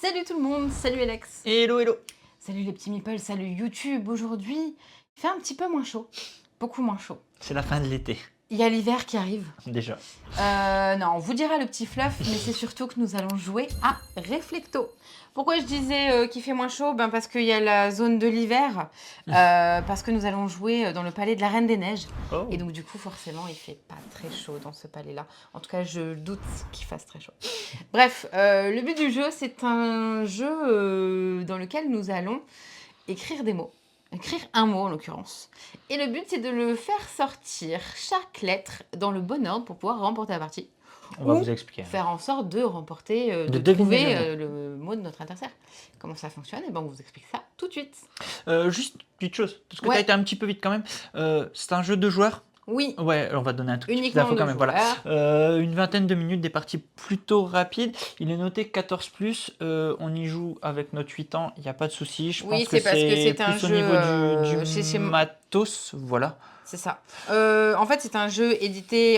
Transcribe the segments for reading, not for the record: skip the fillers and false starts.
Salut tout le monde, salut Alex. Hello, hello. Salut les petits meeples, salut YouTube. Aujourd'hui, il fait un petit peu moins chaud, beaucoup moins chaud. C'est la fin de l'été, Il y a l'hiver qui arrive. déjà. Non, on vous dira le petit fluff, mais c'est surtout que nous allons jouer à Reflecto. Pourquoi je disais qu'il fait moins chaud? Parce qu'il y a la zone de l'hiver, parce que nous allons jouer dans le palais de la Reine des Neiges. Oh. Et donc du coup, forcément, il fait pas très chaud dans ce palais-là. En tout cas, je doute qu'il fasse très chaud. Bref, le but du jeu, c'est un jeu dans lequel nous allons écrire des mots. Écrire un mot en l'occurrence. Et le but, c'est de le faire sortir chaque lettre dans le bon ordre pour pouvoir remporter la partie. On va Ou vous expliquer. faire en sorte de remporter, de deviner trouver le mot de notre adversaire. Comment ça fonctionne? Et ben, on vous explique ça tout de suite. Juste une petite chose, parce que Ouais. tu as été un petit peu vite quand même. C'est un jeu de joueurs. Oui, Ouais, on va donner un tout petit peu uniquement d'infos de quand même. Voilà. joueurs. Une vingtaine de minutes, des parties plutôt rapides. Il est noté 14+. On y joue avec notre 8 ans, il n'y a pas de souci. Je Oui, pense que c'est parce que c'est plus un au jeu, niveau du chez matos. Voilà. C'est ça. En fait, c'est un jeu édité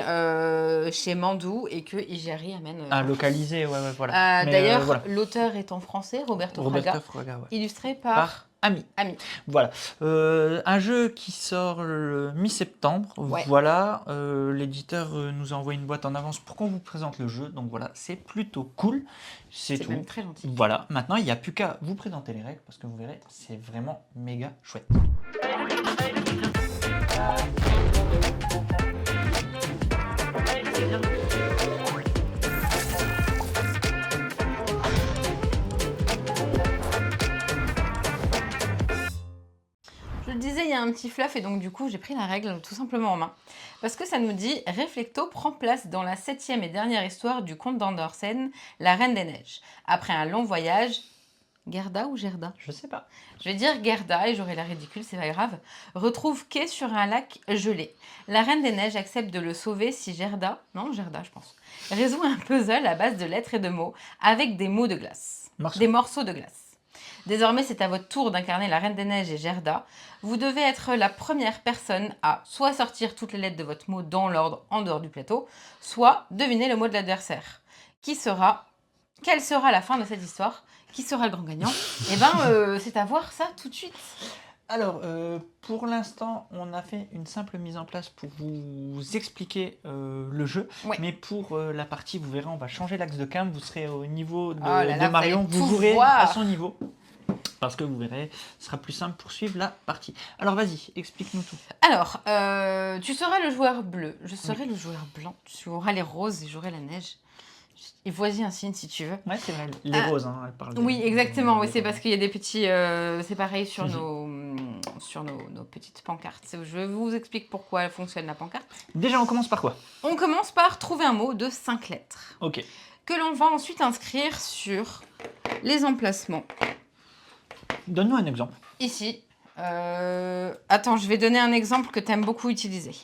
chez Mandou et que Igeri amène. À localiser, ouais, voilà. Mais, D'ailleurs, voilà. l'auteur est en français, Roberto Fraga, Fraga, ouais. illustré par Par Ami. Ami. Voilà. Un jeu qui sort le mi-septembre. Ouais. Voilà. L'éditeur nous a envoyé une boîte en avance pour qu'on vous présente le jeu. Donc voilà, c'est plutôt cool. C'est tout. même très gentil. Voilà. Maintenant, il n'y a plus qu'à vous présenter les règles parce que vous verrez, c'est vraiment méga chouette. Je le disais, il y a un petit fluff et donc du coup, j'ai pris la règle tout simplement en main. Parce que ça nous dit, Reflecto prend place dans la 7e et dernière histoire du conte d'Andersen, La Reine des Neiges. Après un long voyage, Gerda ou Gerda? Je sais pas. Je vais dire Gerda et j'aurai la ridicule, c'est pas grave. Retrouve quai sur un lac gelé. La Reine des Neiges accepte de le sauver si Gerda, non Gerda je pense, résout un puzzle à base de lettres et de mots avec des mots de glace. Des morceaux de glace. Désormais, c'est à votre tour d'incarner la Reine des Neiges et Gerda. Vous devez être la première personne à soit sortir toutes les lettres de votre mot dans l'ordre en dehors du plateau, soit deviner le mot de l'adversaire. Quelle sera la fin de cette histoire? Qui sera le grand gagnant? Eh ben, c'est à voir ça tout de suite. Alors, pour l'instant, on a fait une simple mise en place pour vous expliquer le jeu. Ouais. Mais pour la partie, vous verrez, on va changer l'axe de cam. Vous serez au niveau de, Oh là là, de Marion. vous allez tout Vous jouerez voir. à son niveau. Parce que vous verrez, ce sera plus simple pour suivre la partie. Alors, vas-y, explique-nous tout. Alors, tu seras le joueur bleu, je serai le joueur blanc, tu auras les roses et j'aurai la neige. Et voici un signe si tu veux. Ouais, c'est vrai, les roses, hein, elle parle. Oui, exactement. Oui, c'est roses. parce qu'il y a des petits. C'est pareil sur nos petites pancartes. Je vous explique pourquoi fonctionne la pancarte. Déjà, on commence par quoi? On commence par trouver un mot de 5 lettres. Ok. Que l'on va ensuite inscrire sur les emplacements. Donne-nous un exemple. Ici. Attends, je vais donner un exemple que tu aimes beaucoup utiliser.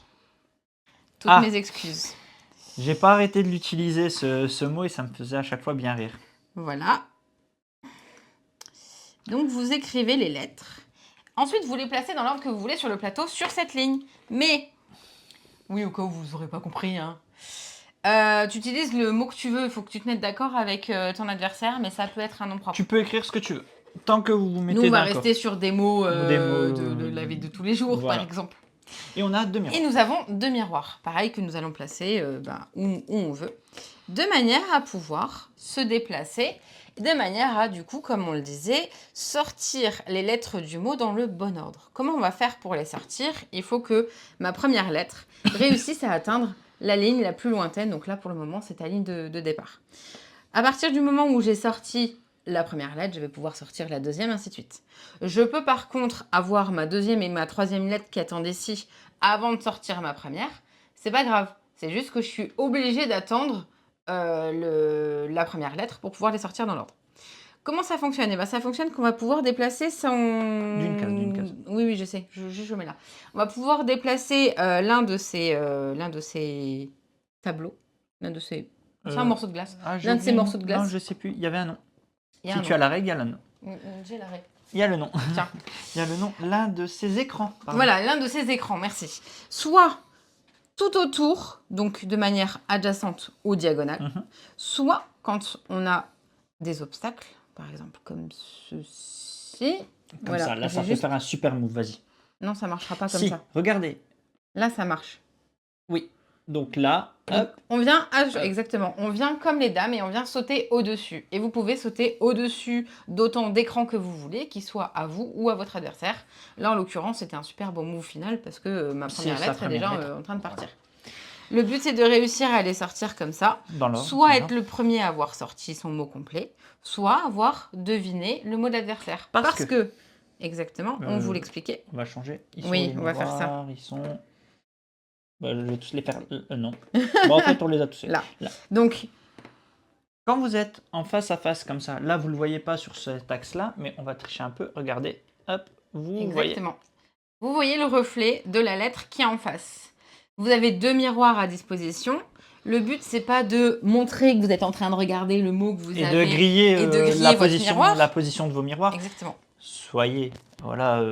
Toutes mes excuses. J'ai pas arrêté de l'utiliser ce mot et ça me faisait à chaque fois bien rire. Voilà. Donc vous écrivez les lettres. Ensuite, vous les placez dans l'ordre que vous voulez sur le plateau, sur cette ligne. Mais, oui, au cas où vous n'aurez pas compris, hein. Tu utilises le mot que tu veux. Il faut que tu te mettes d'accord avec ton adversaire, mais ça peut être un nom propre. Tu peux écrire ce que tu veux. Tant que vous vous mettez Nous, on va d'accord. rester sur des mots, mots, de la vie de tous les jours, voilà. par exemple. Et on a 2 miroirs. Et nous avons 2 miroirs, pareil, que nous allons placer où on veut, de manière à pouvoir se déplacer, de manière à, du coup, comme on le disait, sortir les lettres du mot dans le bon ordre. Comment on va faire pour les sortir? Il faut que ma première lettre réussisse à atteindre la ligne la plus lointaine. Donc là, pour le moment, c'est ta ligne de départ. À partir du moment où j'ai sorti la première lettre, je vais pouvoir sortir la deuxième, ainsi de suite. Je peux par contre avoir ma deuxième et ma troisième lettre qui attendent ici avant de sortir ma première. C'est pas grave, c'est juste que je suis obligée d'attendre la première lettre pour pouvoir les sortir dans l'ordre. Comment ça fonctionne? Eh ben, ça fonctionne qu'on va pouvoir déplacer son... D'une case. Oui, je sais, je mets là. On va pouvoir déplacer l'un de ces tableaux, l'un de ces... C'est un morceau de glace. L'un de ces morceaux de glace. Non, je sais plus, il y avait un nom. Il y a Si un tu nom. as la règle, il y a le nom. J'ai l'arrêt. Il y a le nom. Tiens. Il y a le nom, l'un de ces écrans. Pardon. Voilà, l'un de ces écrans, merci. Soit tout autour, donc de manière adjacente ou diagonale, soit quand on a des obstacles, par exemple, comme ceci. Comme Voilà, ça, là, j'ai ça peut juste... faire un super move, vas-y. Non, ça marchera pas comme Si, ça. regardez. Là, ça marche. Oui. Donc là, Donc, hop, on vient, exactement, on vient comme les dames et on vient sauter au-dessus. Et vous pouvez sauter au-dessus d'autant d'écrans que vous voulez, qu'ils soient à vous ou à votre adversaire. Là, en l'occurrence, c'était un super beau move final parce que ma c'est première sa lettre est première déjà lettre. en train de partir. Voilà. Le but, c'est de réussir à les sortir comme ça. Dans l'ordre. Soit voilà. être le premier à avoir sorti son mot complet, soit avoir deviné le mot de l'adversaire. Parce que- exactement, on vous l'expliquait. On va changer. Ils sont Oui, les on va faire ça. miroirs, ils sont... Bah, je vais tous les faire. Non. Bon, en fait, on les a tous. Là. Donc, quand vous êtes en face à face comme ça, là, vous ne le voyez pas sur cet axe-là, mais on va tricher un peu. Regardez, hop, vous voyez. exactement. Vous voyez le reflet de la lettre qui est en face. Vous avez 2 miroirs à disposition. Le but, c'est pas de montrer que vous êtes en train de regarder le mot que vous Et avez de griller, et de griller la, votre miroir. la position de vos miroirs. Exactement. Soyez voilà,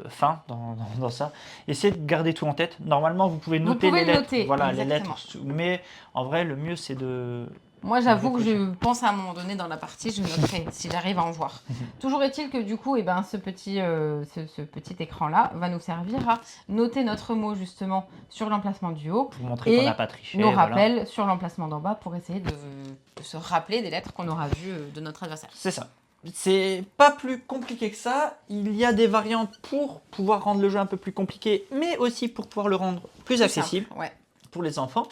fin dans ça. Essayez de garder tout en tête. Normalement, vous pouvez noter les lettres. Voilà, les lettres. Mais en vrai, le mieux, c'est de... Moi, j'avoue que je pense à un moment donné dans la partie, je noterai si j'arrive à en voir. Toujours est-il que du coup, ce petit écran-là va nous servir à noter notre mot justement sur l'emplacement du haut. Pour montrer qu'on n'a pas triché. Nos rappels sur l'emplacement d'en bas pour essayer de se rappeler des lettres qu'on aura vues de notre adversaire. C'est ça. C'est pas plus compliqué que ça. Il y a des variantes pour pouvoir rendre le jeu un peu plus compliqué, mais aussi pour pouvoir le rendre plus accessible pour les enfants.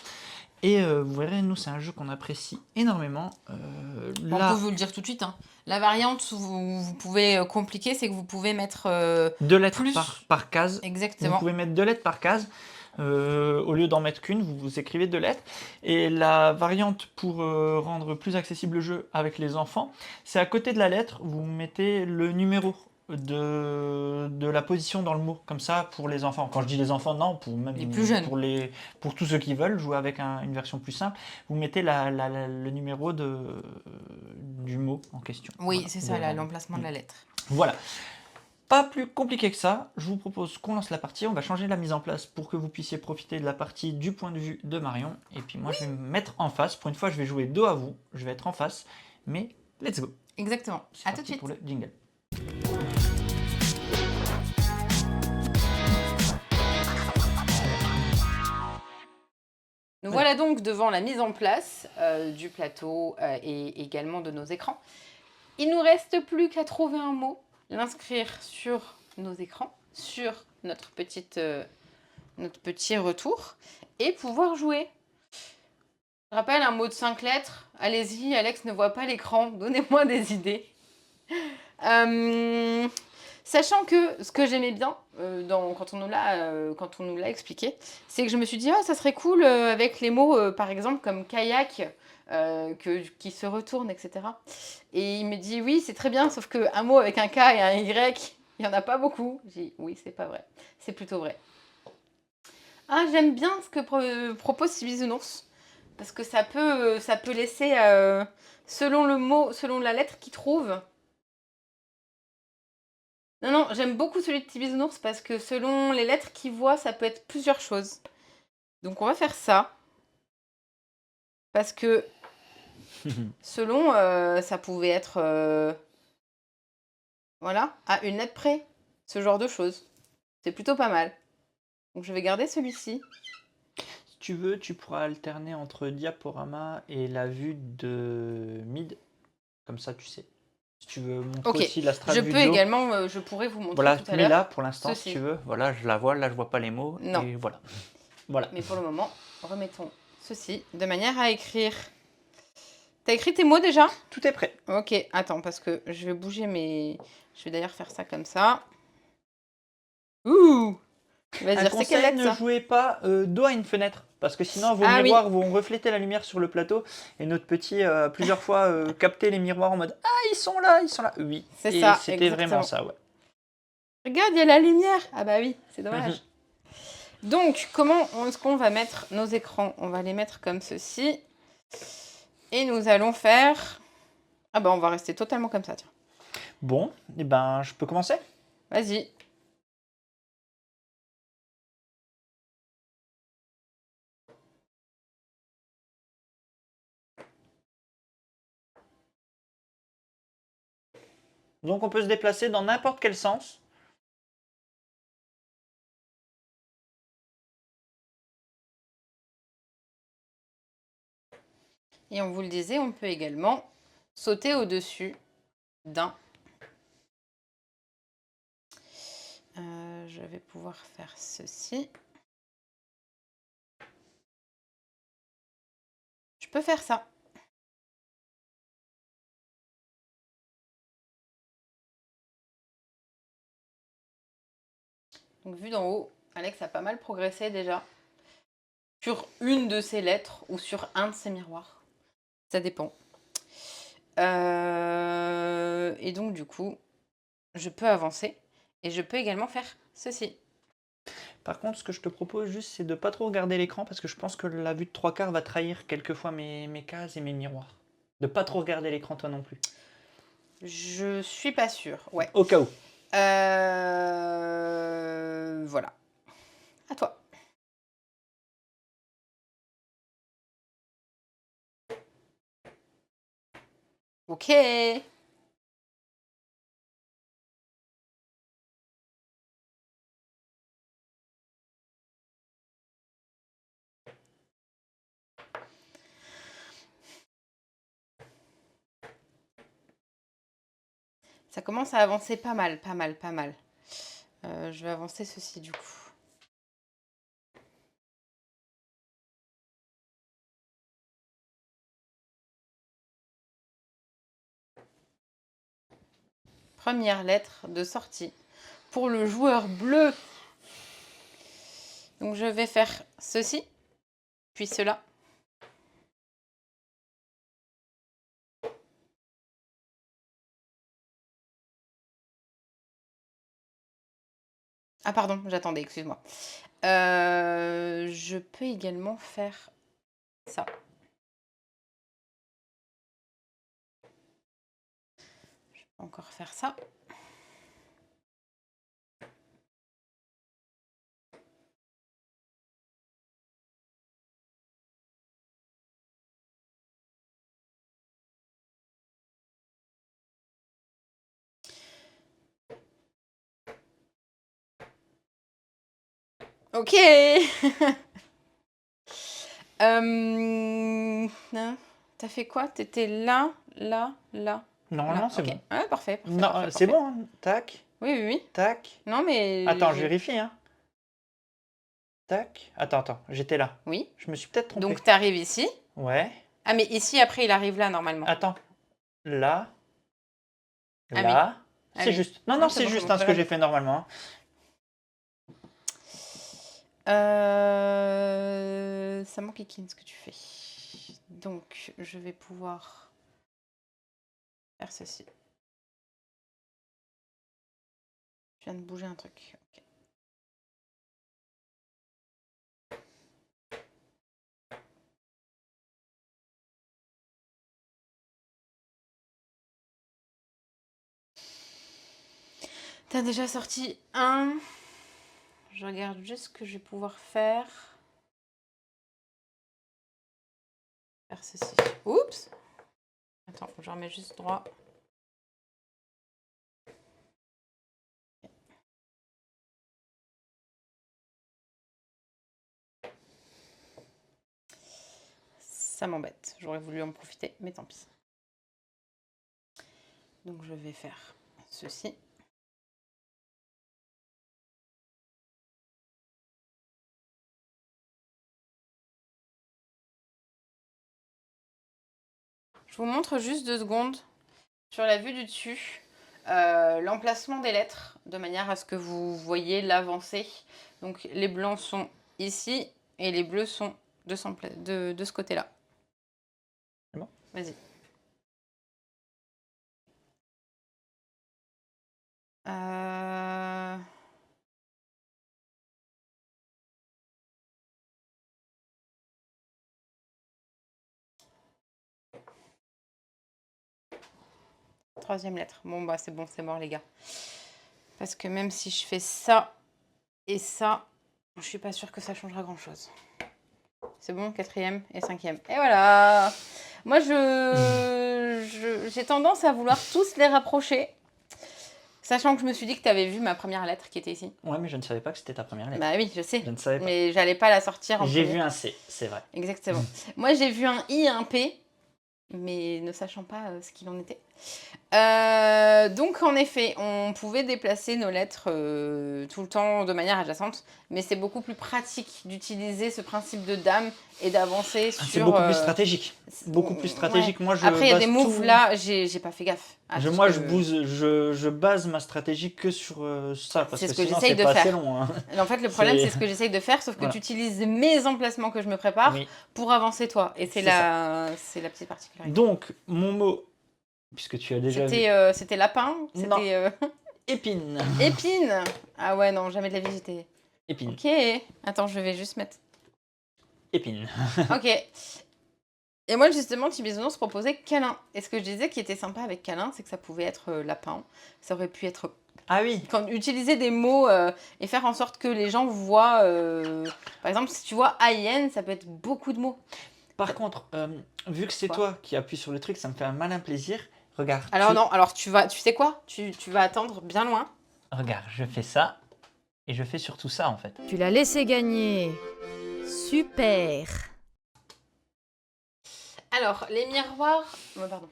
Et vous verrez, nous, c'est un jeu qu'on apprécie énormément. On peut vous le dire tout de suite. Hein. La variante où vous pouvez compliquer, c'est que vous pouvez mettre 2 lettres par case. Exactement. Vous pouvez mettre 2 lettres par case. Au lieu d'en mettre qu'une, vous écrivez 2 lettres. Et la variante pour rendre plus accessible le jeu avec les enfants, c'est à côté de la lettre, vous mettez le numéro de la position dans le mot, comme ça pour les enfants. Quand je dis les enfants, non, pour même les plus jeunes. Pour tous ceux qui veulent jouer avec une version plus simple, vous mettez le numéro du mot en question. Oui, voilà, c'est ça, l'emplacement de la lettre. Voilà. Pas plus compliqué que ça, je vous propose qu'on lance la partie, on va changer la mise en place pour que vous puissiez profiter de la partie du point de vue de Marion. Et puis moi, je vais me mettre en face. Pour une fois, je vais jouer dos à vous, je vais être en face, mais let's go. Exactement. À tout de suite. Pour le jingle. Nous voilà donc devant la mise en place du plateau et également de nos écrans. Il ne nous reste plus qu'à trouver un mot, l'inscrire sur nos écrans, sur notre petit retour et pouvoir jouer. Je rappelle un mot de 5 lettres. Allez-y, Alex ne voit pas l'écran, donnez-moi des idées. Sachant que ce que j'aimais bien quand on nous l'a expliqué, c'est que je me suis dit ça serait cool avec les mots par exemple comme kayak qui se retourne, etc. Et il me dit oui c'est très bien, sauf qu'un mot avec un K et un Y, il n'y en a pas beaucoup. J'ai dit oui c'est pas vrai, c'est plutôt vrai. Ah, j'aime bien ce que propose Bisounours, parce que ça peut laisser selon le mot, selon la lettre qu'il trouve. Non, j'aime beaucoup celui de Bisounours parce que selon les lettres qu'il voit, ça peut être plusieurs choses. Donc on va faire ça. Parce que selon, ça pouvait être... voilà, à une lettre près. Ce genre de choses. C'est plutôt pas mal. Donc je vais garder celui-ci. Si tu veux, tu pourras alterner entre diaporama et la vue de mid. Comme ça, tu sais. Si tu veux montrer aussi la strat je peux également, je pourrais vous montrer voilà, tout à l'heure. Là, pour l'instant, si tu veux, voilà, je la vois, là, je vois pas les mots. Non. Et voilà. Voilà. Mais pour le moment, remettons ceci de manière à écrire. T'as écrit tes mots déjà? Tout est prêt. Ok, attends, parce que je vais bouger mes... Je vais d'ailleurs faire ça comme ça. Ouh! Un conseil, ne jouez pas dos à une fenêtre, parce que sinon vos miroirs vont refléter la lumière sur le plateau, et notre petit a plusieurs fois capté les miroirs en mode « Ah, ils sont là !» Oui, c'est ça, c'était vraiment ça, ouais. Regarde, il y a la lumière. Ah bah oui, c'est dommage. Donc, comment est-ce qu'on va mettre nos écrans? On va les mettre comme ceci. Et nous allons faire... Ah bah on va rester totalement comme ça, tiens. Bon, et ben je peux commencer? Vas-y. Donc on peut se déplacer dans n'importe quel sens. Et on vous le disait, on peut également sauter au-dessus d'un. Je vais pouvoir faire ceci. Je peux faire ça. Donc vu d'en haut, Alex a pas mal progressé déjà sur une de ses lettres ou sur un de ses miroirs. Ça dépend. Et donc du coup, je peux avancer et je peux également faire ceci. Par contre, ce que je te propose juste, c'est de pas trop regarder l'écran parce que je pense que la vue de 3/4 va trahir quelquefois mes cases et mes miroirs. De pas trop regarder l'écran toi non plus. Je suis pas sûre, ouais. Au cas où. Voilà. À toi. Ok. Ça commence à avancer pas mal, pas mal, pas mal. Je vais avancer ceci du coup. Première lettre de sortie pour le joueur bleu. Donc je vais faire ceci, puis cela. Ah pardon, j'attendais, excuse-moi. Je peux également faire ça. Je peux encore faire ça. Ok. T'as fait quoi? T'étais là, là, là. Normalement, Là. c'est Ok. bon. Ouais, parfait, parfait, Non, parfait, c'est parfait. bon, hein. Tac, Oui, oui, oui. tac. Non, mais... Attends, je vérifie, hein. Tac. Attends, j'étais là. Oui. Je me suis peut-être trompé. Donc, t'arrives ici. Ouais. Ah, mais ici, après, il arrive là, normalement. Attends. Là. Ah oui. Là. Ah C'est oui. juste. Non, Non, non, c'est c'est bon, c'est juste bon, hein, ce que j'ai regarde. fait normalement. Ça m'enquiquine ce que tu fais. Donc, je vais pouvoir faire ceci. Je viens de bouger un truc. Ok. T'as déjà sorti un. Je regarde juste ce que je vais pouvoir faire. Faire ceci. Oups. Attends, je remets juste droit. Ça m'embête. J'aurais voulu en profiter, mais tant pis. Donc je vais faire ceci. Je vous montre juste 2 secondes sur la vue du dessus l'emplacement des lettres de manière à ce que vous voyez l'avancée. Donc les blancs sont ici et les bleus sont de ce côté-là. C'est bon ? Vas-y. Troisième lettre. Bon, bah c'est bon, c'est mort, les gars. Parce que même si je fais ça et ça, je suis pas sûre que ça changera grand-chose. C'est bon, quatrième et cinquième. Et voilà. Moi, j'ai tendance à vouloir tous les rapprocher. Sachant que je me suis dit que tu avais vu ma première lettre qui était ici. Ouais, mais je ne savais pas que c'était ta première lettre. Bah oui, je sais. Je ne savais pas. Mais j'allais pas la sortir en J'ai premier. vu un C, c'est vrai. Exactement. Moi, j'ai vu un I et un P, mais ne sachant pas ce qu'il en était. Donc, en effet, on pouvait déplacer nos lettres tout le temps de manière adjacente, mais c'est beaucoup plus pratique d'utiliser ce principe de dame et d'avancer sur... C'est beaucoup plus stratégique. Beaucoup plus stratégique. Ouais. Moi, je Après, il y a des base moves tout- là, j'ai pas fait gaffe. à tout ce Moi, que- je base ma stratégie que sur ça, parce C'est que ce que sinon, j'essaye c'est de pas assez faire. long. Hein. En fait, le problème, C'est- c'est ce que j'essaye de faire, sauf que Voilà. tu utilises mes emplacements que je me prépare Oui. pour avancer toi. Et c'est C'est la petite particularité. Donc, mon mot, puisque tu as déjà vu, C'était lapin, Non. c'était épine. épine. Ah ouais, non, jamais de la vie, j'étais... Épine. Ok, attends, je vais juste mettre... Épine. Ok. Et moi, justement, Tibisounours proposait câlin. Et ce que je disais qui était sympa avec câlin, c'est que ça pouvait être lapin, ça aurait pu être... Ah oui. Quand utiliser des mots et faire en sorte que les gens voient... Par exemple, si tu vois AIN, ça peut être beaucoup de mots. Par contre, vu que c'est Quoi toi qui appuies sur le truc, ça me fait un malin plaisir. Regarde. Alors non, alors tu sais quoi, tu vas attendre bien loin. Regarde, je fais ça. Et je fais surtout ça, en fait. Tu l'as laissé gagner. Super. Alors, les miroirs... Oh, pardon.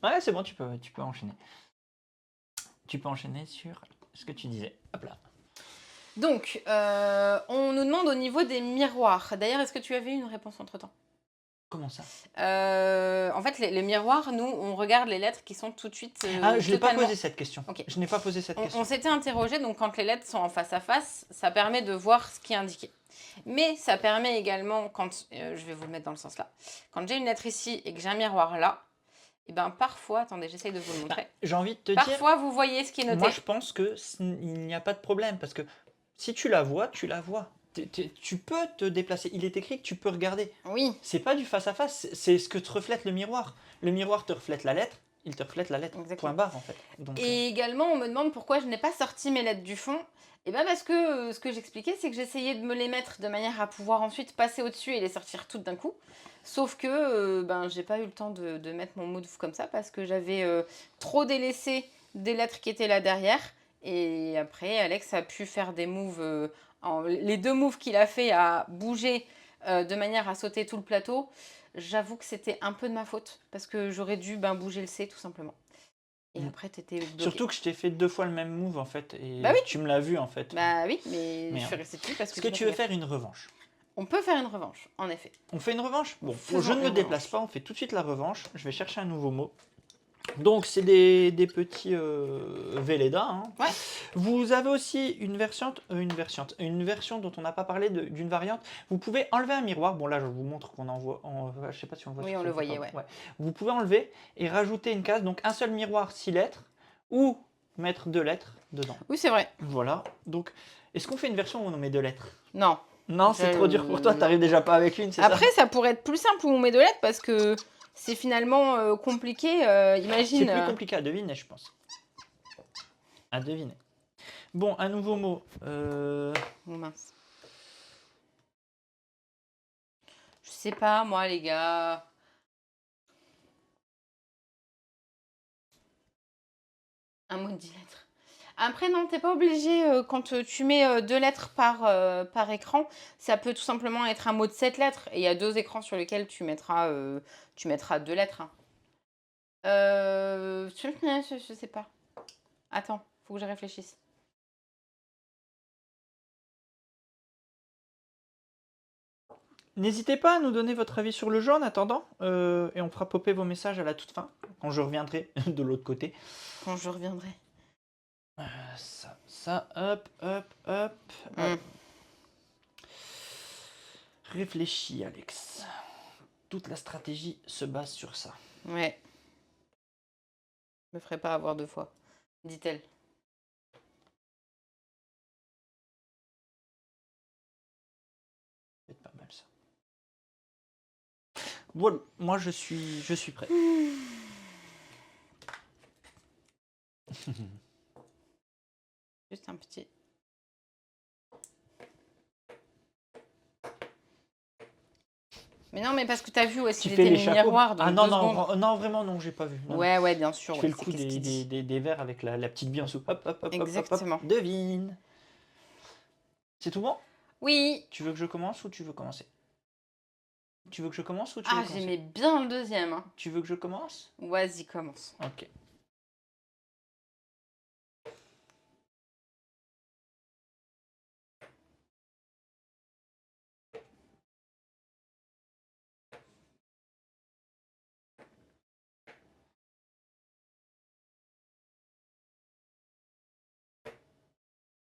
Ouais, c'est bon, tu peux enchaîner. Tu peux enchaîner sur ce que tu disais. Hop là. Donc, on nous demande au niveau des miroirs. D'ailleurs, est-ce que tu avais une réponse entre-temps? Comment ça? En fait, les miroirs, nous, on regarde les lettres qui sont tout de suite Ah, je n'ai pas totalement... posé cette question. Ok. Je n'ai pas posé cette question. On s'était interrogé, donc quand les lettres sont en face à face, ça permet de voir ce qui est indiqué. Mais ça permet également, quand je vais vous le mettre dans le sens là, quand j'ai une lettre ici et que j'ai un miroir là, et ben parfois, attendez, j'essaye de vous le montrer. J'ai envie de te dire, Parfois, vous voyez ce qui est noté. moi je pense que il n'y a pas de problème parce que si tu la vois, tu la vois. Tu peux te déplacer. Il est écrit que tu peux regarder. Oui, C'est pas du face à face, c'est ce que te reflète le miroir. Le miroir te reflète la lettre, il te reflète la lettre. Exactement. Point barre en fait. Donc, et également, on me demande pourquoi je n'ai pas sorti mes lettres du fond. Et bien parce que ce que j'expliquais, c'est que j'essayais de me les mettre de manière à pouvoir ensuite passer au-dessus et les sortir toutes d'un coup. Sauf que ben, j'ai pas eu le temps de mettre mon move comme ça parce que j'avais trop délaissé des lettres qui étaient là derrière. Et après, Alex a pu faire des moves. Les deux moves qu'il a fait à bouger de manière à sauter tout le plateau, j'avoue que c'était un peu de ma faute parce que j'aurais dû bouger le C tout simplement. Et après, t'étais bloqué. surtout que je t'ai fait 2 fois le même move en fait. Et Bah oui. tu me l'as vu en fait. Bah oui, mais je Merde. suis restée dessus parce que... Est-ce que tu veux faire une revanche? On peut faire une revanche, en effet. On fait une revanche? Bon, Faisons je ne me une déplace revanche. pas, on fait tout de suite la revanche. Je vais chercher un nouveau mot. Donc, c'est des petits Velleda. Hein. Ouais. Vous avez aussi une version dont on n'a pas parlé, d'une variante. Vous pouvez enlever un miroir. Bon, là, je vous montre qu'on envoie. Je sais pas si on voit. Oui, sur on ce le truc, voyait, pardon. ouais. Vous pouvez enlever et rajouter une case. Donc, un seul miroir, 6 lettres. Ou mettre 2 lettres dedans. Oui, c'est vrai. Voilà. Donc, est-ce qu'on fait une version où on met 2 lettres? Non. Non, c'est trop dur pour toi. T'arrives déjà pas avec une, c'est ça? Après, ça pourrait être plus simple où on met deux lettres parce que c'est finalement compliqué. Imagine... C'est plus compliqué à deviner, je pense. À deviner. Bon, un nouveau mot. Oh mince. Je sais pas, moi, les gars. Un mot de 10 lettres. Après, non, t'es pas obligé, quand tu mets 2 lettres par écran, ça peut tout simplement être un mot de 7 lettres. Et il y a 2 écrans sur lesquels tu mettras 2 lettres. Hein. Je sais pas. Attends, faut que je réfléchisse. N'hésitez pas à nous donner votre avis sur le jeu en attendant. Et on fera popper vos messages à la toute fin, quand je reviendrai de l'autre côté. Quand je reviendrai. Ça, hop, hop, hop. Mm. Réfléchis, Alex. Toute la stratégie se base sur ça. Ouais. Je me ferai pas avoir 2 fois, dit-elle. C'est pas mal ça. Voilà, moi je suis prêt. Juste un petit... Mais non, mais parce que t'as vu où est-ce Tu qu'il fais était les le chapeaux. miroir, donc Ah non, 2 secondes. non, vraiment, non, j'ai pas vu. Non, non. Ouais, bien sûr. Tu fais ouais, le c'est coup qu'est-ce qu'il dit. des verres avec la petite bille en dessous. Hop, hop, hop, hop, hop, Exactement. hop. Devine. C'est tout bon? Oui. Tu veux que je commence ou tu veux commencer? Tu veux que je commence ou tu veux Ah, commencer? j'aimais bien le deuxième. Hein. Tu veux que je commence? Vas-y, commence. Ok.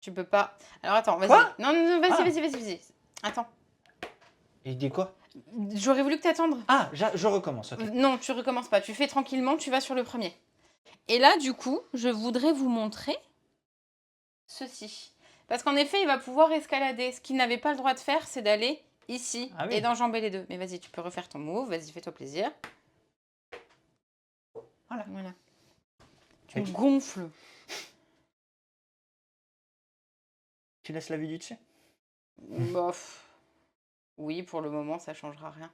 Tu peux pas. Alors attends, vas-y. Quoi? Non, vas-y, Ah. vas-y. Attends. Il dit quoi? J'aurais voulu que t'attendes. Ah, je recommence. Ok. Non, tu recommences pas. Tu fais tranquillement, tu vas sur le premier. Et là, du coup, je voudrais vous montrer ceci. Parce qu'en effet, il va pouvoir escalader. Ce qu'il n'avait pas le droit de faire, c'est d'aller ici Ah oui. et d'enjamber les deux. Mais vas-y, tu peux refaire ton move. Vas-y, fais-toi plaisir. Voilà. Tu me gonfles. Tu laisses la vue du dessus? Bof. Oui, pour le moment, ça changera rien.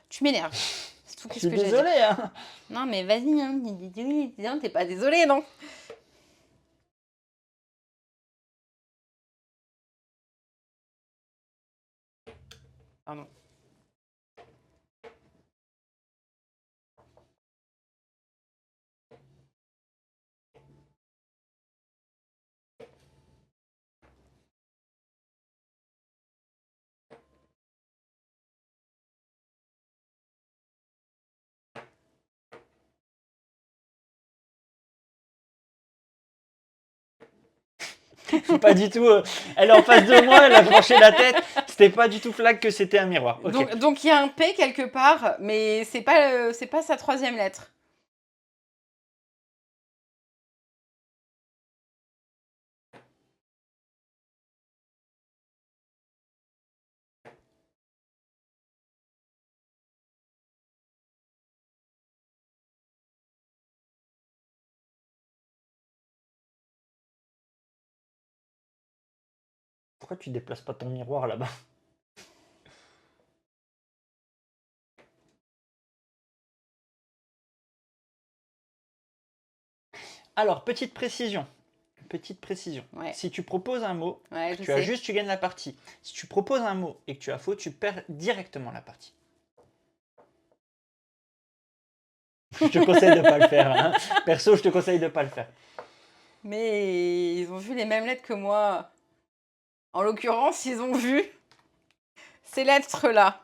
Tu m'énerves. C'est tout Je ce suis que j'ai à dire. désolé, hein. Non, mais vas-y, hein. Dis, t'es pas désolé, non? Pardon. Pas du tout. Elle est en face de moi, elle a penché la tête. C'était pas du tout flag que c'était un miroir. Ok. Donc il y a un P quelque part, mais c'est pas sa troisième lettre. Pourquoi tu déplaces pas ton miroir là-bas? Alors, petite précision. Ouais. Si tu proposes un mot, Ouais, je tu as sais. juste, tu gagnes la partie. Si tu proposes un mot et que tu as faux, tu perds directement la partie. Je te conseille de pas le faire. Hein. Perso, je te conseille de pas le faire. Mais ils ont vu les mêmes lettres que moi. En l'occurrence, ils ont vu ces lettres-là.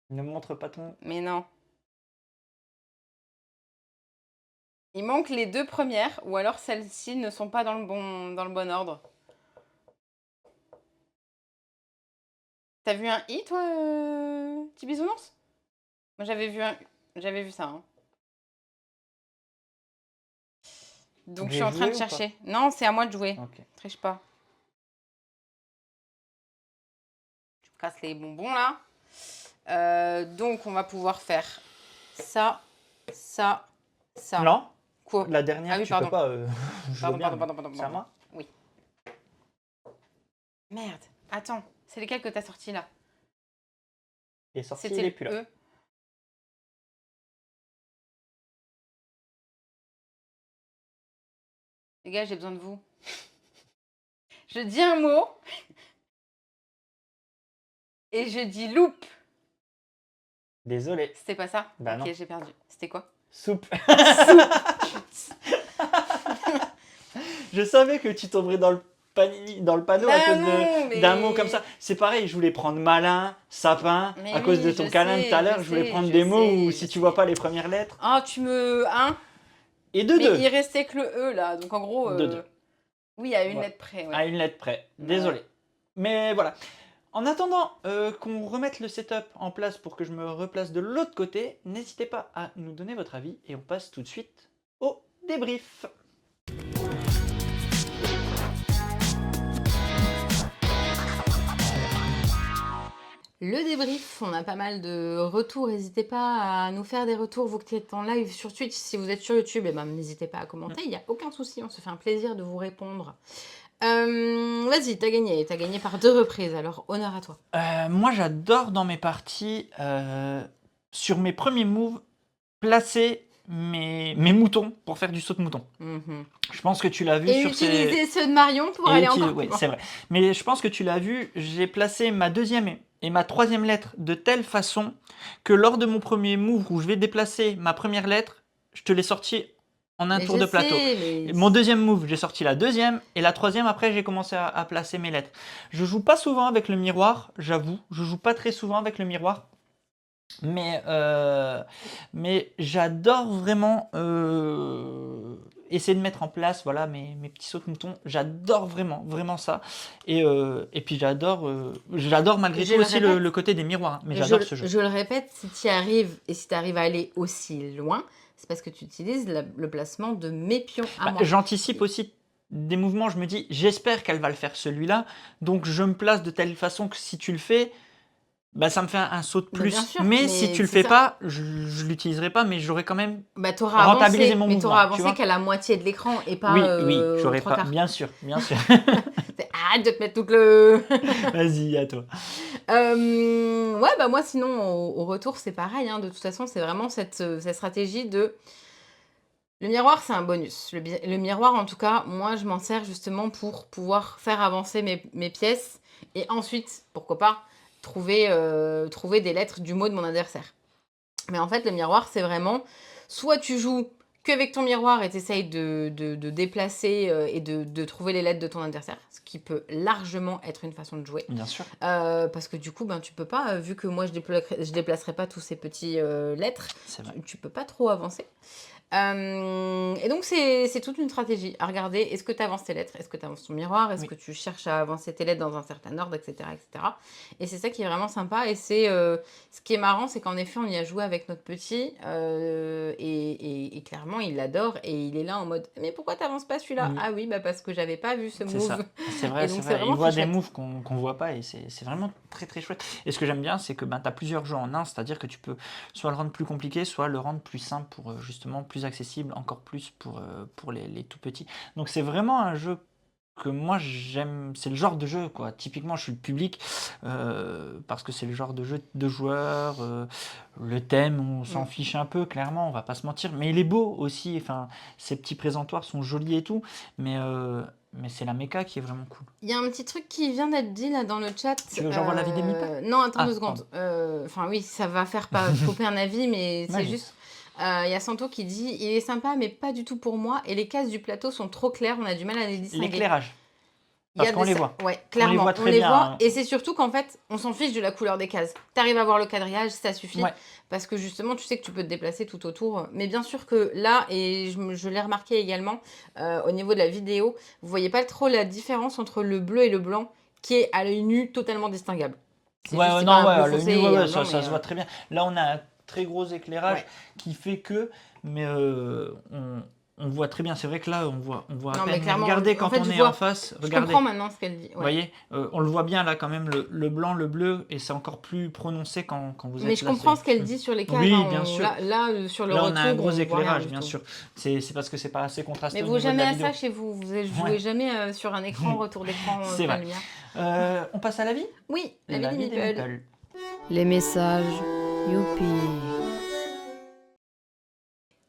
Ne montre pas ton... Mais non. Il manque les deux premières, ou alors celles-ci ne sont pas dans le bon ordre. T'as vu un I, toi, petit bisounours? Moi, j'avais vu ça. Hein. Donc, je suis en train de chercher. Non, c'est à moi de jouer. Ok. Triche pas. Tu me casses les bonbons, là. Donc, on va pouvoir faire ça, ça, ça. Non, Quoi? la dernière, Ah oui, tu pardon. peux pas... je veux bien, Pardon. mais c'est à moi. Oui. Merde. Attends. C'est lesquels que t'as sortis, là? Il est sorti, il C'était est plus là. le E. Les gars, j'ai besoin de vous. Je dis un mot. Et je dis loupe. Désolé. C'était pas ça? Bah ok, non. j'ai perdu. C'était quoi? Soupe. Je savais que tu tomberais dans le panneau à Bah cause non, mais- d'un mot comme ça. C'est pareil, je voulais prendre malin, sapin, Mais à cause oui, de ton je câlin sais, tout à l'heure. je Je voulais sais, prendre je des mots sais, où je si tu sais. vois pas les premières lettres. Ah, tu me... Hein? Et de Mais deux. il restait que le E, là. Donc, en gros... De deux. Oui, à une Ouais. lettre près, ouais. À une lettre près. Désolé. Ouais. Mais voilà. En attendant qu'on remette le setup en place pour que je me replace de l'autre côté, n'hésitez pas à nous donner votre avis et on passe tout de suite au débrief. Le débrief, on a pas mal de retours. N'hésitez pas à nous faire des retours, vous qui êtes en live sur Twitch. Si vous êtes sur YouTube, eh ben, n'hésitez pas à commenter. Il n'y a aucun souci, on se fait un plaisir de vous répondre. Vas-y, t'as gagné. T'as gagné par 2 reprises, alors honneur à toi. Moi, j'adore dans mes parties, sur mes premiers moves, placer mes moutons pour faire du saut de mouton. Mhm. Je pense que tu l'as vu Et sur utiliser ceux de Marion pour aller encore plus Oui, loin. c'est vrai. Mais je pense que tu l'as vu, j'ai placé ma deuxième et ma troisième lettre de telle façon que lors de mon premier move où je vais déplacer ma première lettre, je te l'ai sorti en un Mais tour je de plateau. sais, mais... Et mon deuxième move, j'ai sorti la deuxième, et la troisième, après, j'ai commencé à placer mes lettres. Je joue pas souvent avec le miroir, j'avoue. Je joue pas très souvent avec le miroir. Mais j'adore vraiment essayer de mettre en place voilà, mes petits sauts de mouton. J'adore vraiment, vraiment ça. Et puis j'adore malgré Je tout le aussi répète. le côté des miroirs. Mais Je, j'adore ce jeu. je le répète, si tu y arrives et si tu arrives à aller aussi loin, c'est parce que tu utilises le placement de mes pions à moi. J'anticipe aussi des mouvements. Je me dis, j'espère qu'elle va le faire celui-là. Donc je me place de telle façon que si tu le fais, ça me fait un saut de Bah, bien plus. sûr, Mais si mais tu le c'est fais ça. pas, je l'utiliserai pas, mais j'aurai quand même Bah, t'auras rentabilisé avancé, mon mais mouvement. t'auras Tu avancé vois. qu'à la moitié de l'écran et pas Oui, aux j'aurais 3 pas. quarts. Bien sûr, bien sûr. Arrête de te mettre toute le... Vas-y, à toi. Ouais, bah moi sinon, au retour, c'est pareil. Hein. De toute façon, c'est vraiment cette stratégie de... Le miroir, c'est un bonus. Le miroir, en tout cas, moi, je m'en sers justement pour pouvoir faire avancer mes pièces et ensuite, pourquoi pas, trouver des lettres du mot de mon adversaire. Mais en fait, le miroir, c'est vraiment... Soit tu joues qu'avec ton miroir et tu essayes de déplacer et de trouver les lettres de ton adversaire, ce qui peut largement être une façon de jouer. Bien sûr. Parce que du coup, tu peux pas, vu que moi, je déplacerai pas tous ces petits lettres, C'est vrai. tu peux pas trop avancer. Et donc, c'est toute une stratégie à regarder. Est-ce que tu avances tes lettres? Est-ce que tu avances ton miroir? Est-ce Oui. que tu cherches à avancer tes lettres dans un certain ordre, etc. etc. Et c'est ça qui est vraiment sympa. Et ce qui est marrant, c'est qu'en effet, on y a joué avec notre petit. Et clairement, il l'adore. Et il est là en mode, mais pourquoi tu n'avances pas celui-là? Mm. Ah oui, parce que j'avais pas vu ce C'est ça. move. C'est vrai, Et c'est donc, c'est vrai. Il vraiment voit très des chouette. moves qu'on voit pas et c'est vraiment très très chouette. Et ce que j'aime bien, c'est que tu as plusieurs jeux en un, c'est-à-dire que tu peux soit le rendre plus compliqué, soit le rendre plus simple pour justement plus accessible, encore plus pour les tout petits. Donc c'est vraiment un jeu que moi j'aime, c'est le genre de jeu quoi. Typiquement, je suis le public parce que c'est le genre de jeu de joueurs. Le thème, on s'en fiche un peu, clairement, on va pas se mentir. Mais il est beau aussi. Enfin, ces petits présentoirs sont jolis et tout. Mais c'est la méca qui est vraiment cool. Il y a un petit truc qui vient d'être dit là dans le chat. Tu veux que j'envoie l'avis des meeples? Non, attends Ah, 2 secondes. Enfin oui, ça va faire pas popper un avis, mais c'est Vas-y. juste... Il y a Santo qui dit « Il est sympa, mais pas du tout pour moi. Et les cases du plateau sont trop claires, on a du mal à les distinguer. » L'éclairage. Il y a Parce qu'on de les ça. voit. Ouais, clairement, voit très bien, hein. Et c'est surtout qu'en fait, on s'en fiche de la couleur des cases. T'arrives à voir le quadrillage, ça suffit. Ouais. Parce que justement, tu sais que tu peux te déplacer tout autour. Mais bien sûr que là, et je l'ai remarqué également au niveau de la vidéo, vous voyez pas trop la différence entre le bleu et le blanc, qui est à l'œil nu totalement distinguable. C'est juste, c'est pas un bleu le foncé nu, et un ça blanc, se mais, voit très bien. Là, on a un très gros éclairage Ouais. qui fait que, mais on voit très bien. C'est vrai que là, on voit à Non, mais peine. clairement, Regardez en quand fait, on je est vois- en face. Je Regardez. comprends maintenant ce qu'elle dit. Vous Ouais. voyez, on le voit bien là quand même, le blanc, le bleu, et c'est encore plus prononcé quand vous êtes Mais je là. comprends ce qu'elle dit sur les cases. Oui, hein. bien sûr. Là, sur le Là, retour, on a un gros on voit rien éclairage, du bien tout. sûr. C'est parce que c'est pas assez contrasté Mais au vous niveau de jamais la à vidéo. ça chez vous. Vous jouez Ouais. jamais sur un écran, retour d'écran, C'est plein vrai. lumière. On passe à l'avis? Oui, la L'avis vie des des meeples. meeples. Les messages. Youpi.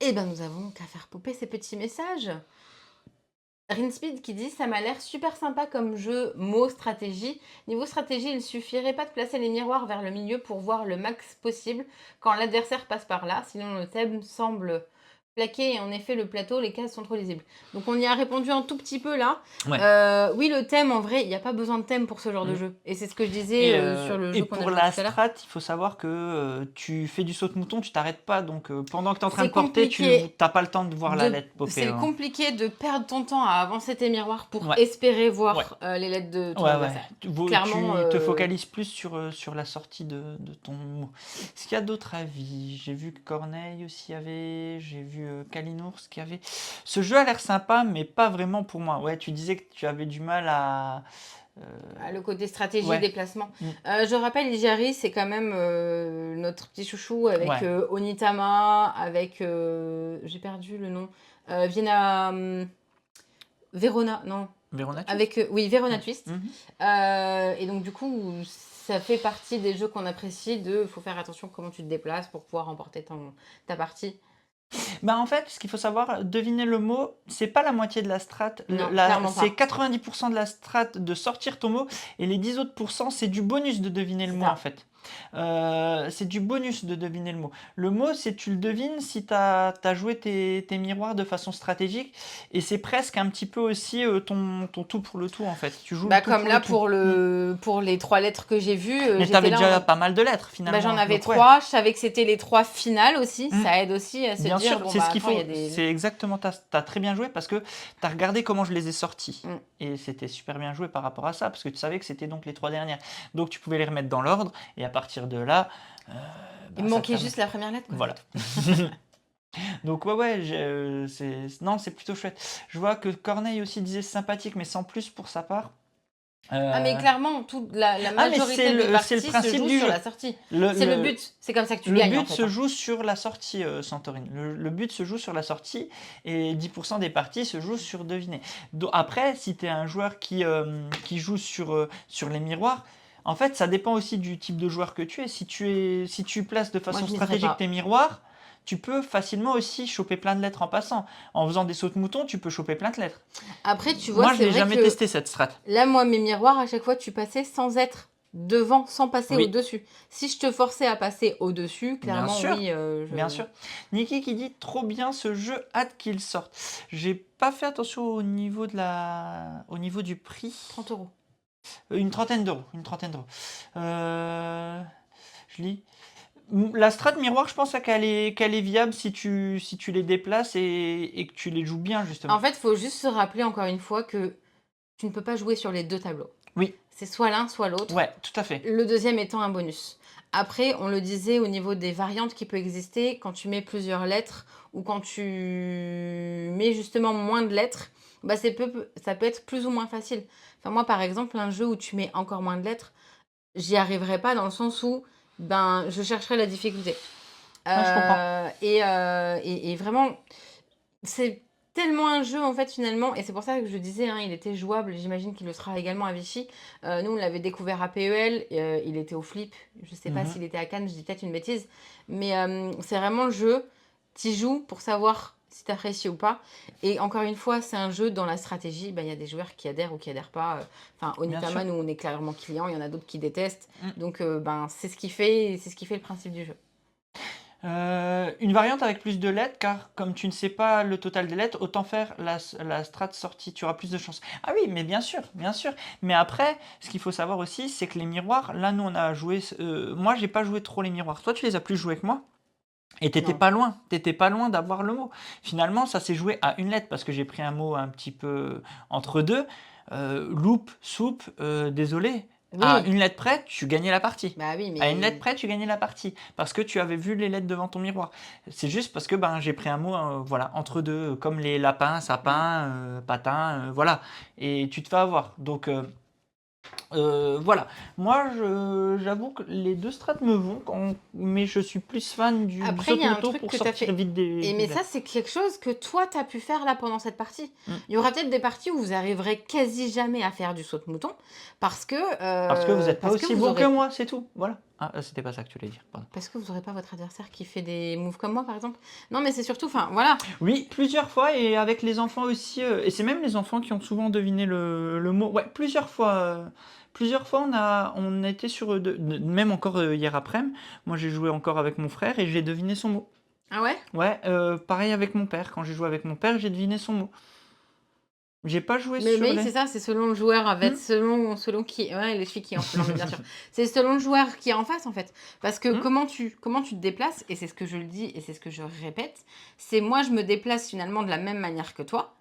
Eh ben, nous avons qu'à faire popper ces petits messages. Rinspeed qui dit « Ça m'a l'air super sympa comme jeu, mot, stratégie. Niveau stratégie, il suffirait pas de placer les miroirs vers le milieu pour voir le max possible quand l'adversaire passe par là. Sinon, le thème semble plaqué et en effet, le plateau, les cases sont trop lisibles. » Donc, on y a répondu un tout petit peu là. Ouais. Oui, le thème, en vrai, il n'y a pas besoin de thème pour ce genre de jeu. Et c'est ce que je disais sur le Et jeu qu'on a pour joué la tout à l'heure. strat, il faut savoir que tu fais du saut-de-mouton, tu t'arrêtes pas. Donc pendant que tu es en train C'est de porter, tu compliqué n'as pas le temps de voir la lettre popper. C'est hein. compliqué de perdre ton temps à avancer tes miroirs pour Ouais. espérer voir les lettres de ton adversaire. Clairement, Tu te focalises plus sur la sortie de ton mot. Est-ce qu'il y a d'autres avis? J'ai vu que Corneille aussi avait, j'ai vu Kalinours qui avait. Ce jeu a l'air sympa, mais pas vraiment pour moi. Ouais, tu disais que tu avais du mal Le côté stratégie, Ouais. déplacement. Mm. Je rappelle, Ijari, c'est quand même notre petit chouchou avec Ouais. Onitama, avec... j'ai perdu le nom. Viena... Verona, non. Verona Twist. Avec, oui, Verona Ouais. Twist. Mhm. Et donc, du coup, ça fait partie des jeux qu'on apprécie il faut faire attention comment tu te déplaces pour pouvoir remporter ta partie. Bah en fait, ce qu'il faut savoir, deviner le mot, c'est pas la moitié de la strat. Non, clairement C'est pas. 90% de la strat de sortir ton mot, et les 10 autres pourcents, c'est du bonus de deviner le C'est mot ça. en fait. C'est du bonus de deviner le mot. Le mot, c'est tu le devines si tu as joué tes miroirs de façon stratégique, et c'est presque un petit peu aussi ton tout pour le tout en fait. Tu joues le tout Comme pour là, le tout. pour les 3 lettres que j'ai vues, Mais j'étais t'avais là en déjà mode... pas mal de lettres finalement. j'en avais donc ouais. 3, je savais que c'était les 3 finales aussi, Mm. ça aide aussi à se Bien dire, sûr, bon, c'est ce qu'il attends, il y faut. a des... C'est exactement, t'as très bien joué parce que t'as regardé comment je les ai sortis. Mm. Et c'était super bien joué par rapport à ça, parce que tu savais que c'était donc les 3 dernières. Donc tu pouvais les remettre dans l'ordre, et à partir de là... Il me ça te manquait permet- juste la première lettre, quoi. Voilà. Donc ouais, non, c'est plutôt chouette. Je vois que Corneille aussi disait sympathique, mais sans plus pour sa part. Ah, mais clairement, la mais majorité c'est des le parties se principe joue du sur jeu. la sortie. C'est le but, c'est comme ça que tu Le gagnes, en but fait. se joue sur la sortie, Santorini. Le but se joue sur la sortie, et 10% des parties se jouent sur deviner. Après, si tu es un joueur qui joue sur les miroirs, en fait, ça dépend aussi du type de joueur que tu es. Si tu places de façon je miserais stratégique pas. tes miroirs, tu peux facilement aussi choper plein de lettres en passant. En faisant des sauts de mouton, tu peux choper plein de lettres. Après, tu vois, Moi, je c'est l'ai vrai jamais que testé cette strat. là, moi, mes miroirs, à chaque fois, tu passais sans être devant, sans passer Oui. au-dessus. Si je te forçais à passer au-dessus, Bien clairement, sûr, oui. bien sûr. Niki qui dit trop bien ce jeu, hâte qu'il sorte. J'ai pas fait attention au niveau du prix. 30 €. Une trentaine d'euros. Je lis. La strat miroir, je pense qu'elle est viable si tu les déplaces et que tu les joues bien, justement. En fait, il faut juste se rappeler, encore une fois, que tu ne peux pas jouer sur les 2 tableaux. Oui. C'est soit l'un, soit l'autre. Ouais, tout à fait. Le deuxième étant un bonus. Après, on le disait au niveau des variantes qui peuvent exister, quand tu mets plusieurs lettres ou quand tu mets justement moins de lettres, ça peut être plus ou moins facile. Enfin, moi, par exemple, un jeu où tu mets encore moins de lettres, j'y arriverai pas dans le sens où je chercherai la difficulté. je comprends. Et vraiment, c'est tellement un jeu en fait finalement, et c'est pour ça que je disais, il était jouable, j'imagine qu'il le sera également à Vichy. Nous, on l'avait découvert à PEL, il était au Flip, je sais pas s'il était à Cannes, je dis peut-être une bêtise, mais c'est vraiment le jeu, t'y joues pour savoir si t'apprécies ou pas, et encore une fois, c'est un jeu dans la stratégie, il y a des joueurs qui adhèrent ou qui adhèrent pas, Onitama, nous on est clairement clients, il y en a d'autres qui détestent, donc c'est ce qui fait le principe du jeu. Une variante avec plus de lettres, car comme tu ne sais pas le total des lettres, autant faire la strat sortie, tu auras plus de chances. Ah oui, mais bien sûr, bien sûr. Mais après, ce qu'il faut savoir aussi, c'est que les miroirs, là nous on a joué, moi j'ai pas joué trop les miroirs. Toi tu les as plus joués que moi, et t'étais pas loin d'avoir le mot. Finalement ça s'est joué à une lettre, parce que j'ai pris un mot un petit peu entre deux. Loupe, soupe, désolé. Oui. À une lettre près, tu gagnais la partie. Bah oui, mais... À une lettre près, tu gagnais la partie. Parce que tu avais vu les lettres devant ton miroir. C'est juste parce que j'ai pris un mot entre deux, comme les lapins, sapins, patins, voilà. Et tu te fais avoir. Donc voilà. Moi, j'avoue que les deux strates me vont, mais je suis plus fan du Après, il y a un saut-moto truc pour que t'as sortir fait. vite des Mais lettres. ça, c'est quelque chose que toi, tu as pu faire là pendant cette partie. Mm. Il y aura peut-être des parties où vous arriverez quasi jamais à faire du saut-mouton parce que... Parce que vous n'êtes pas aussi bon aurez... que moi, c'est tout. Voilà. Ah, c'était pas ça que tu voulais dire. Pardon. Parce que vous n'aurez pas votre adversaire qui fait des moves comme moi, par exemple. Non, mais c'est surtout... Enfin, voilà. Oui, plusieurs fois, et avec les enfants aussi. Et c'est même les enfants qui ont souvent deviné le mot. Ouais, plusieurs fois. Plusieurs fois, on a été sur... même encore hier après-midi, moi j'ai joué encore avec mon frère et j'ai deviné son mot. Ah ouais? Ouais, pareil avec mon père. Quand j'ai joué avec mon père, j'ai deviné son mot. J'ai pas joué Mais sur les... c'est ça, c'est selon le joueur, en fait, selon qui... Ouais, les filles qui en face, bien sûr. C'est selon le joueur qui est en face, en fait. Parce que comment tu te déplaces, et c'est ce que je le dis, et c'est ce que je répète, c'est moi, je me déplace finalement de la même manière que toi.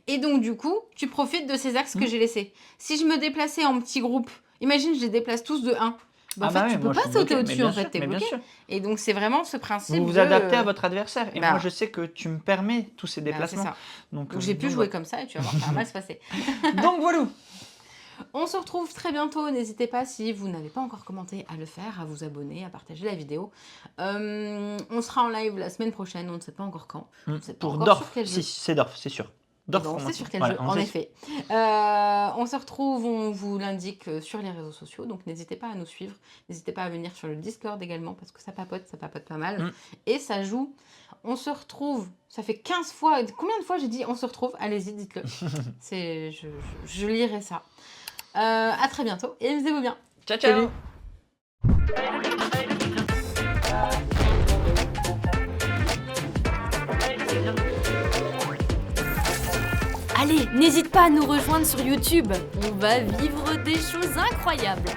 Et donc, du coup, tu profites de ces axes que j'ai laissés. Si je me déplaçais en petits groupes, imagine, je les déplace tous de 1. Tu peux pas sauter au-dessus, en fait, t'es bloqué. Et donc, c'est vraiment ce principe vous adaptez à votre adversaire. Et moi, je sais que tu me permets tous ces déplacements. C'est ça. Donc j'ai pu jouer comme ça, et tu vas voir, ça va mal se passer. Donc, voilà. On se retrouve très bientôt. N'hésitez pas, si vous n'avez pas encore commenté, à le faire, à vous abonner, à partager la vidéo. On sera en live la semaine prochaine, on ne sait pas encore quand. On ne sait pas Pour encore Dorf, sur quel jeu. si, c'est Dorf, c'est sûr. Dorf, Bon, on c'est en sur sait. quel Voilà, jeu, on en sait. effet. On se retrouve, on vous l'indique sur les réseaux sociaux, donc n'hésitez pas à nous suivre. N'hésitez pas à venir sur le Discord également, parce que ça papote pas mal. Et ça joue. On se retrouve, ça fait 15 fois, combien de fois j'ai dit on se retrouve? Allez-y, dites-le. Je lirai ça. À très bientôt, et amusez-vous bien. Ciao, ciao. Salut. Allez, n'hésite pas à nous rejoindre sur YouTube. On va vivre des choses incroyables.